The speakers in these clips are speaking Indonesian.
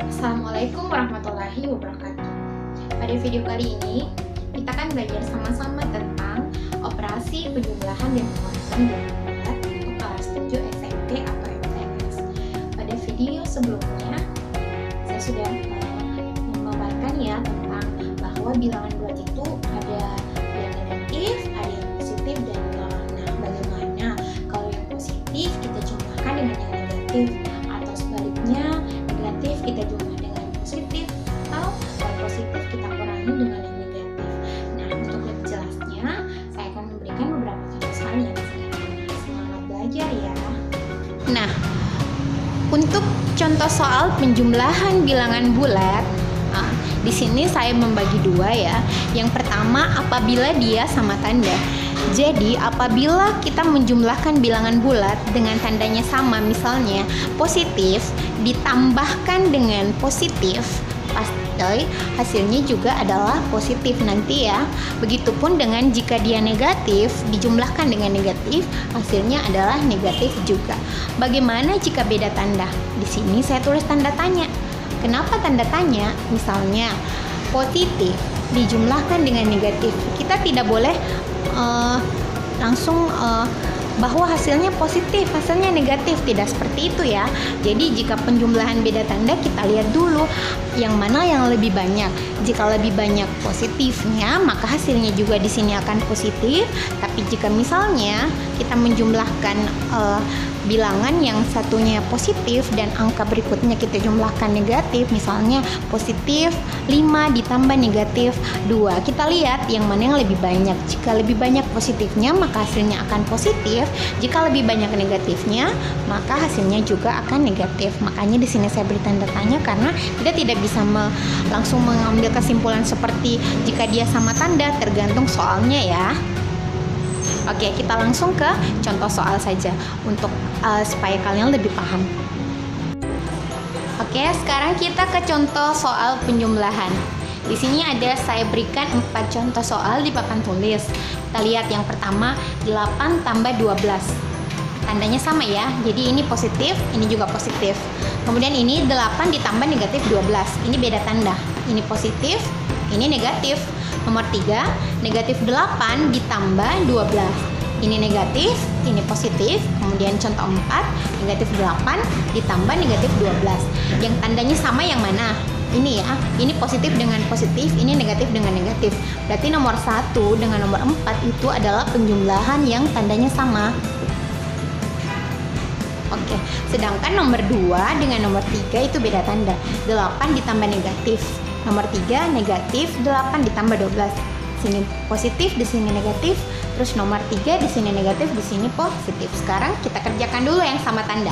Assalamualaikum warahmatullahi wabarakatuh. Pada video kali ini, kita akan belajar sama-sama tentang operasi penjumlahan dan pengurangan bilangan bulat untuk kelas 7 SMP atau MTS. Pada video sebelumnya, saya sudah memaparkan ya tentang bahwa bilangan bulat itu ada yang negatif, ada yang positif, dan bagaimana kalau yang positif kita jumlahkan dengan yang negatif, atau sebaliknya negatif kita jumlah dengan positif, atau positif kita kurangi dengan yang negatif. Nah, untuk lebih jelasnya, saya akan memberikan beberapa contoh soal yang sederhana. Semangat belajar ya. Nah, untuk contoh soal penjumlahan bilangan bulat, di sini saya membagi dua ya. Yang pertama, apabila dia sama tanda. Jadi, apabila kita menjumlahkan bilangan bulat dengan tandanya sama, misalnya positif ditambahkan dengan positif, pasti hasilnya juga adalah positif nanti ya. Begitupun dengan jika dia negatif dijumlahkan dengan negatif, hasilnya adalah negatif juga. Bagaimana jika beda tanda? Di sini saya tulis tanda tanya. Kenapa tanda tanya? Misalnya positif dijumlahkan dengan negatif, kita tidak boleh langsung bahwa hasilnya positif, hasilnya negatif, tidak seperti itu ya. Jadi jika penjumlahan beda tanda, kita lihat dulu yang mana yang lebih banyak. Jika lebih banyak positifnya, maka hasilnya juga di sini akan positif. Tapi jika misalnya kita menjumlahkan bilangan yang satunya positif dan angka berikutnya kita jumlahkan negatif, misalnya positif 5 ditambah negatif 2, kita lihat yang mana yang lebih banyak. Jika lebih banyak positifnya, maka hasilnya akan positif. Jika lebih banyak negatifnya, maka hasilnya juga akan negatif. Makanya di sini saya beri tanda tanya karena kita tidak bisa langsung mengambil kesimpulan seperti jika dia sama tanda, tergantung soalnya ya. Oke, kita langsung ke contoh soal saja untuk supaya kalian lebih paham. Oke, sekarang kita ke contoh soal penjumlahan. Di sini saya berikan 4 contoh soal di papan tulis. Kita lihat yang pertama, 8 tambah 12. Tandanya sama ya, jadi ini positif, ini juga positif. Kemudian ini 8 ditambah negatif 12, ini beda tanda. Ini positif, ini negatif. Nomor 3, negatif 8 ditambah 12. Ini negatif, ini positif. Kemudian contoh 4, negatif 8 ditambah negatif 12. Yang tandanya sama yang mana? Ini ya, ini positif dengan positif, ini negatif dengan negatif. Berarti nomor 1 dengan nomor 4 itu adalah penjumlahan yang tandanya sama. Oke, sedangkan nomor 2 dengan nomor 3 itu beda tanda. 8 ditambah negatif. Nomor 3 negatif, 8 ditambah 12. Sini positif, di sini negatif. Terus nomor 3 di sini negatif, di sini positif. Sekarang kita kerjakan dulu yang sama tanda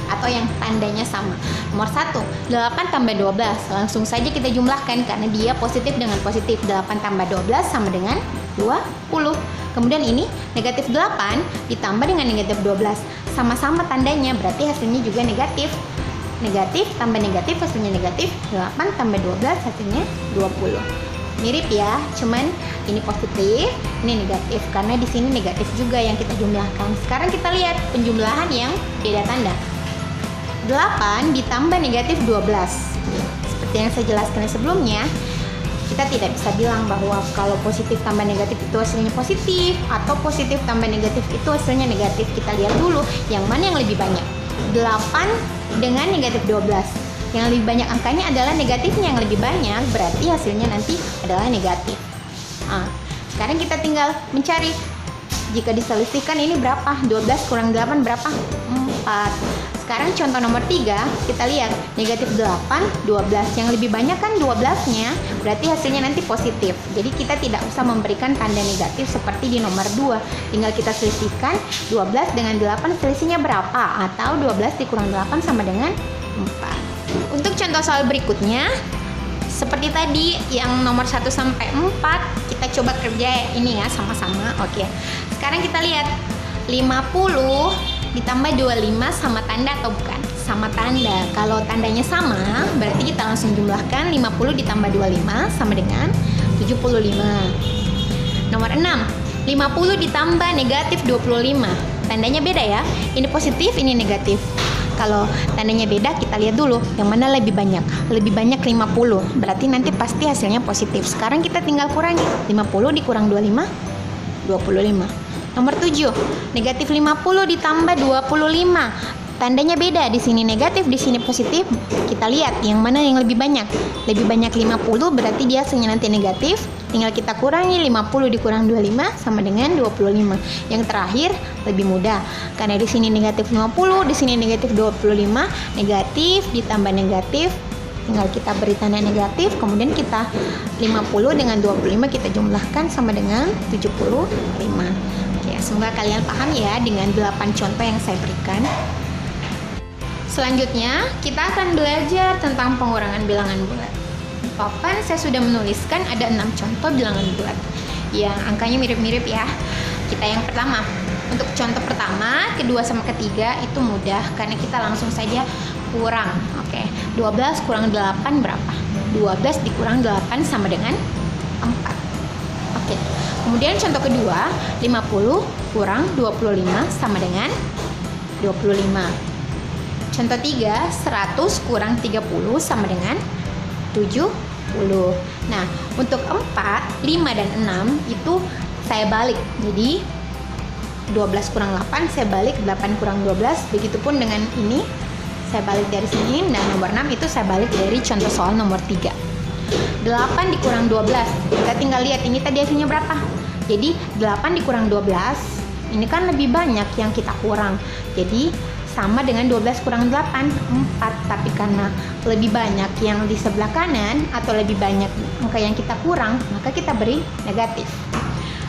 atau yang tandanya sama. Nomor 1, 8 tambah 12. Langsung saja kita jumlahkan karena dia positif dengan positif. 8 tambah 12 sama dengan 20. Kemudian ini negatif 8 ditambah dengan negatif 12. Sama-sama tandanya, berarti hasilnya juga negatif. Negatif tambah negatif hasilnya negatif. 8 tambah 12 hasilnya 20. Mirip ya, cuman ini positif, ini negatif karena di sini negatif juga yang kita jumlahkan. Sekarang kita lihat penjumlahan yang beda tanda. 8 ditambah negatif 12. Seperti yang saya jelaskan sebelumnya, kita tidak bisa bilang bahwa kalau positif tambah negatif itu hasilnya positif atau positif tambah negatif itu hasilnya negatif. Kita lihat dulu yang mana yang lebih banyak. 8 dengan negatif 12. Yang lebih banyak angkanya adalah negatifnya yang lebih banyak, berarti hasilnya nanti adalah negatif. Sekarang kita tinggal mencari. Jika diselisihkan ini berapa? 12 kurang 8 berapa? 4. Sekarang contoh nomor 3, kita lihat negatif 8, 12. Yang lebih banyak kan 12-nya, berarti hasilnya nanti positif. Jadi kita tidak usah memberikan tanda negatif seperti di nomor 2. Tinggal kita selisihkan 12 dengan 8 selisihnya berapa? Atau 12 dikurang 8 sama dengan 4. Untuk contoh soal berikutnya, seperti tadi yang nomor 1 sampai 4, kita coba kerja ini ya sama-sama. Oke. Sekarang kita lihat 50 ditambah 25 sama tanda atau bukan? Sama tanda. Kalau tandanya sama, berarti kita langsung jumlahkan 50 ditambah 25 sama dengan 75. Nomor 6, 50 ditambah negatif 25. Tandanya beda ya. Ini positif, ini negatif. Kalau tandanya beda, kita lihat dulu yang mana lebih banyak. Lebih banyak 50, berarti nanti pasti hasilnya positif. Sekarang kita tinggal kurangi. 50 dikurang 25, 25. Nomor 7, negatif 50 ditambah 25. Tandanya beda, di sini negatif, di sini positif. Kita lihat yang mana yang lebih banyak. Lebih banyak 50, berarti dia hasilnya nanti negatif. Tinggal kita kurangi, 50 dikurang 25 sama dengan 25. Yang terakhir lebih mudah, karena di sini negatif 50, di sini negatif 25. Negatif ditambah negatif, tinggal kita beri tanda negatif, kemudian kita 50 dengan 25 kita jumlahkan sama dengan 75. Oke, semoga kalian paham ya dengan 8 contoh yang saya berikan. Selanjutnya, kita akan belajar tentang pengurangan bilangan bulat. Di papan saya sudah menuliskan ada 6 contoh bilangan bulat yang angkanya mirip-mirip ya. Kita yang pertama, untuk contoh pertama, kedua sama ketiga itu mudah karena kita langsung saja kurang. Oke, 12 kurang 8 berapa? 12 dikurang 8 sama dengan 4. Oke, kemudian contoh kedua, 50 kurang 25 sama dengan 25. Contoh 3, 100 kurang 30 sama dengan 70. Nah, untuk 4, 5, dan 6 itu saya balik. Jadi 12 kurang 8, saya balik 8 kurang 12. Begitupun dengan ini, saya balik dari sini. Dan nomor 6 itu saya balik dari contoh soal nomor 3. 8 dikurang 12. Kita tinggal lihat ini tadi hasilnya berapa. Jadi 8 dikurang 12, ini kan lebih banyak yang kita kurang. Jadi sama dengan 12 kurang 8, 4. Tapi karena lebih banyak yang di sebelah kanan atau lebih banyak angka yang kita kurang, maka kita beri negatif.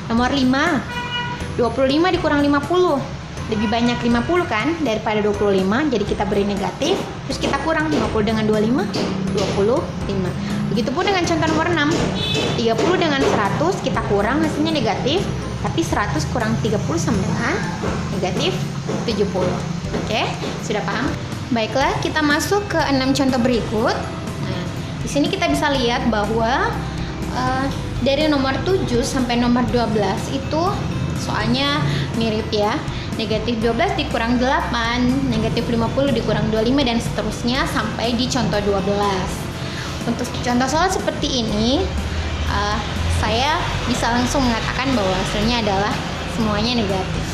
Nomor 5, 25 dikurang 50. Lebih banyak 50 kan daripada 25, jadi kita beri negatif. Terus kita kurang 50 dengan 25, 25. Begitupun dengan contoh nomor 6, 30 dengan 100 kita kurang, hasilnya negatif. Tapi 100 kurang 30 sama dengan negatif 70. Oke, sudah paham? Baiklah, kita masuk ke 6 contoh berikut. Nah, di sini kita bisa lihat bahwa dari nomor 7 sampai nomor 12 itu soalnya mirip ya. Negatif 12 dikurang 8, negatif 50 dikurang 25, dan seterusnya sampai di contoh 12. Untuk contoh soal seperti ini, saya bisa langsung mengatakan bahwa hasilnya adalah semuanya negatif.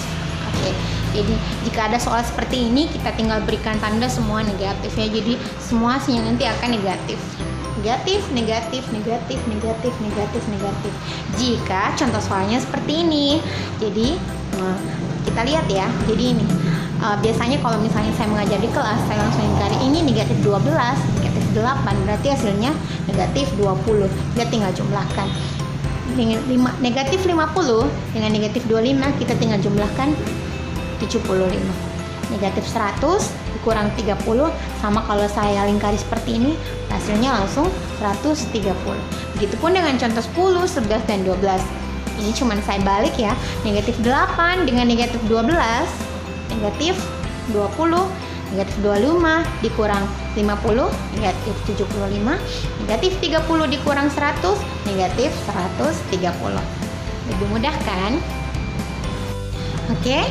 Oke. Jadi jika ada soal seperti ini, kita tinggal berikan tanda semua negatif ya. Jadi semua hasilnya nanti akan negatif. Negatif, negatif, negatif, negatif, negatif, negatif. Jika contoh soalnya seperti ini. Jadi kita lihat ya. Jadi ini biasanya kalau misalnya saya mengajar di kelas, saya langsung ingkari ini negatif 12, negatif 8, berarti hasilnya negatif 20. Kita tinggal jumlahkan. Negatif 50 dengan negatif 25 kita tinggal jumlahkan 75. Negatif 100 dikurang 30 sama kalau saya lingkari seperti ini, hasilnya langsung 130. Begitupun dengan contoh 10, 11, dan 12. Ini cuma saya balik ya. Negatif 8 dengan negatif 12, negatif 20. Negatif 25 dikurang 50, negatif 75. Negatif 30 dikurang 100, negatif 130. Lebih mudah kan? Oke.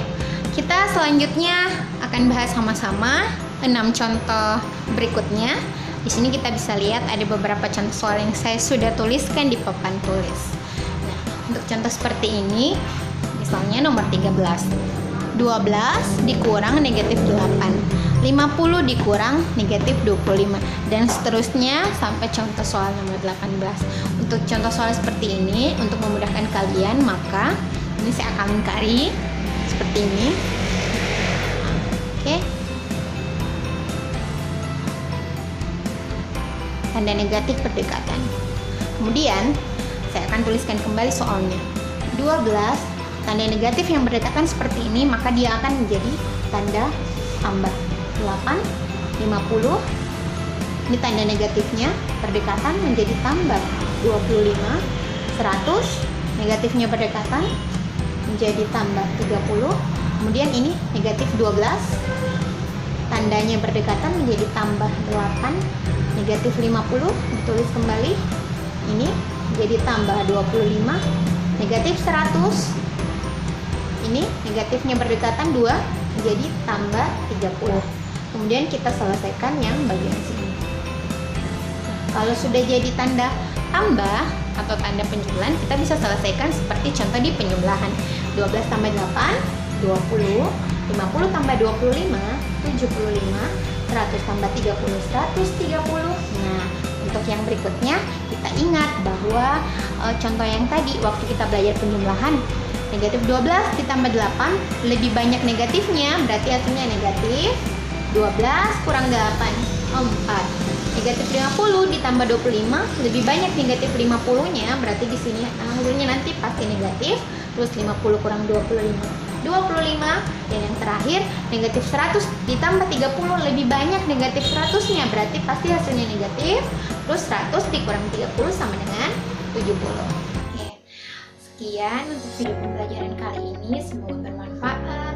Kita selanjutnya akan bahas sama-sama 6 contoh berikutnya. Di sini kita bisa lihat ada beberapa contoh soal yang saya sudah tuliskan di papan tulis. Nah, untuk contoh seperti ini, misalnya nomor 13. 12 dikurang negatif 8, 50 dikurang negatif 25, dan seterusnya sampai contoh soal nomor 18. Untuk contoh soal seperti ini, untuk memudahkan kalian, maka ini saya akan lingkari seperti ini. Oke. Tanda negatif berdekatan. Kemudian saya akan tuliskan kembali soalnya. 12 tanda negatif yang berdekatan seperti ini, maka dia akan menjadi tanda tambah. 8, 50. Ini tanda negatifnya berdekatan menjadi tambah 25. 100 negatifnya berdekatan menjadi tambah 30. Kemudian ini negatif 12, tandanya berdekatan menjadi tambah 8. Negatif 50 ditulis kembali, ini jadi tambah 25. Negatif 100, ini negatifnya berdekatan 2 menjadi tambah 30. Kemudian kita selesaikan yang bagian sini. Kalau sudah jadi tanda tambah atau tanda penjumlahan, kita bisa selesaikan seperti contoh di penjumlahan. 12 tambah 8, 20, 50 tambah 25, 75, 100 tambah 30, 130. Nah, untuk yang berikutnya kita ingat bahwa contoh yang tadi waktu kita belajar penjumlahan, negatif 12 ditambah 8 lebih banyak negatifnya, berarti hasilnya negatif 12 kurang 8, 4. Negatif 50 ditambah 25 lebih banyak negatif 50-nya, berarti di sini hasilnya nanti pasti negatif. Terus 50 kurang 25, 25. Dan yang terakhir negatif 100 ditambah 30 lebih banyak negatif 100-nya, berarti pasti hasilnya negatif. Terus 100 dikurang 30 sama dengan 70. Oke. Sekian untuk video pembelajaran kali ini, semoga bermanfaat.